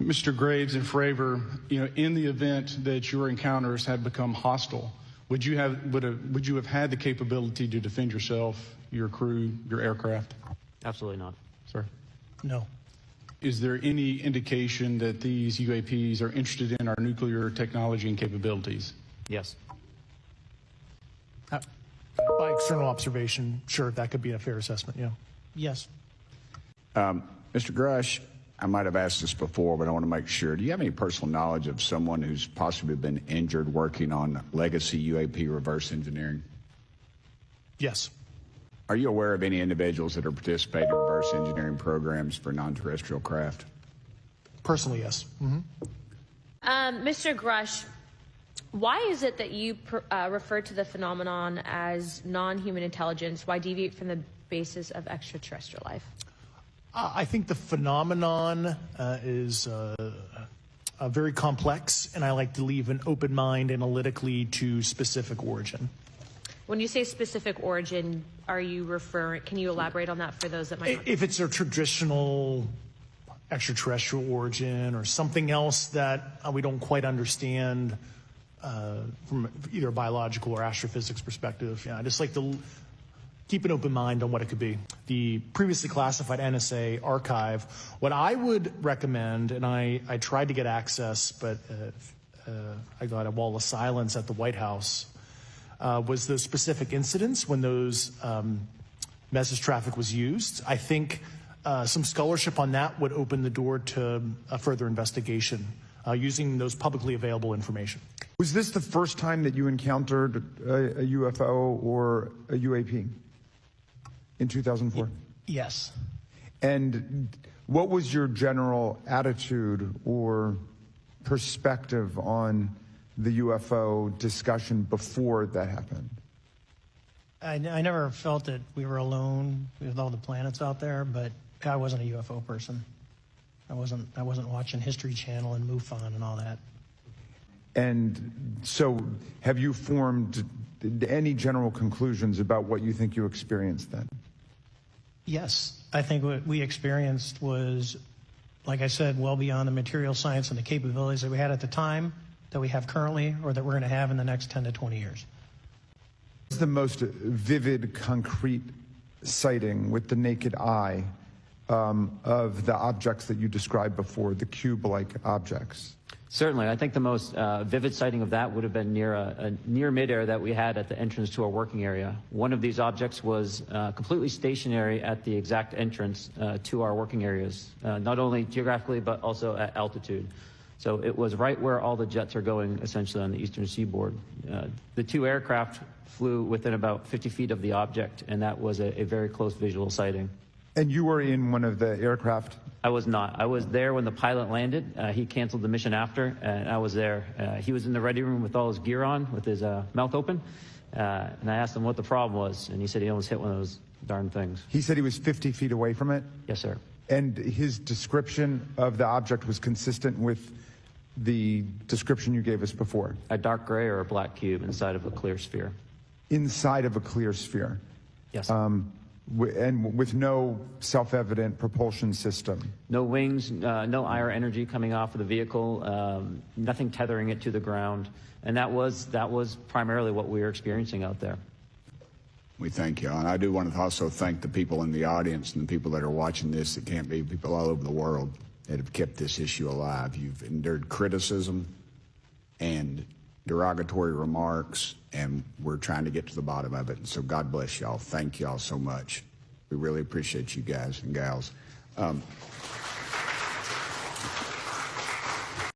Mr. Graves and Fravor, in the event that your encounters had become hostile, would you have had the capability to defend yourself, your crew, your aircraft? Absolutely not. Sir? No. Is there any indication that these UAPs are interested in our nuclear technology and capabilities? Yes. By external observation, sure, that could be a fair assessment, yeah. Yes. Mr. Grush, I might have asked this before, but I want to make sure. Do you have any personal knowledge of someone who's possibly been injured working on legacy UAP reverse engineering? Yes. Are you aware of any individuals that are participating in reverse engineering programs for non-terrestrial craft? Personally, yes. Mr. Grush, why is it that you refer to the phenomenon as non-human intelligence? Why deviate from the basis of extraterrestrial life? I think the phenomenon is very complex, and I like to leave an open mind analytically to specific origin. When you say specific origin, are you referring, can you elaborate on that for those that might not? If it's a traditional extraterrestrial origin or something else that we don't quite understand from either a biological or astrophysics perspective, I just like to keep an open mind on what it could be. The previously classified NSA archive, what I would recommend, and I tried to get access, but I got a wall of silence at the White House, was those specific incidents when those message traffic was used. I think some scholarship on that would open the door to a further investigation using those publicly available information. Was this the first time that you encountered a UFO or a UAP? In 2004? Yes. And what was your general attitude or perspective on the UFO discussion before that happened? I never felt that we were alone with all the planets out there, but I wasn't a UFO person. I wasn't watching History Channel and MUFON and all that. And so have you formed any general conclusions about what you think you experienced then? Yes, I think what we experienced was, like I said, well beyond the material science and the capabilities that we had at the time, that we have currently, or that we're going to have in the next 10 to 20 years. What's the most vivid, concrete sighting with the naked eye of the objects that you described before, the cube-like objects? Certainly. I think the most vivid sighting of that would have been near midair that we had at the entrance to our working area. One of these objects was completely stationary at the exact entrance to our working areas, not only geographically but also at altitude. So it was right where all the jets are going, essentially, on the eastern seaboard. The two aircraft flew within about 50 feet of the object, and that was a very close visual sighting. And you were in one of the aircraft? I was not. I was there when the pilot landed. He canceled the mission after, and I was there. He was in the ready room with all his gear on, with his mouth open, and I asked him what the problem was, and he said he almost hit one of those darn things. He said he was 50 feet away from it? Yes, sir. And his description of the object was consistent with the description you gave us before? A dark gray or a black cube inside of a clear sphere. Inside of a clear sphere? Yes. And with no self-evident propulsion system? No wings, no IR energy coming off of the vehicle, nothing tethering it to the ground. And that was primarily what we were experiencing out there. We thank you. And I do want to also thank the people in the audience and the people that are watching this that can't be, people all over the world that have kept this issue alive. You've endured criticism and derogatory remarks, and we're trying to get to the bottom of it. And so God bless y'all. Thank y'all so much. We really appreciate you guys and gals.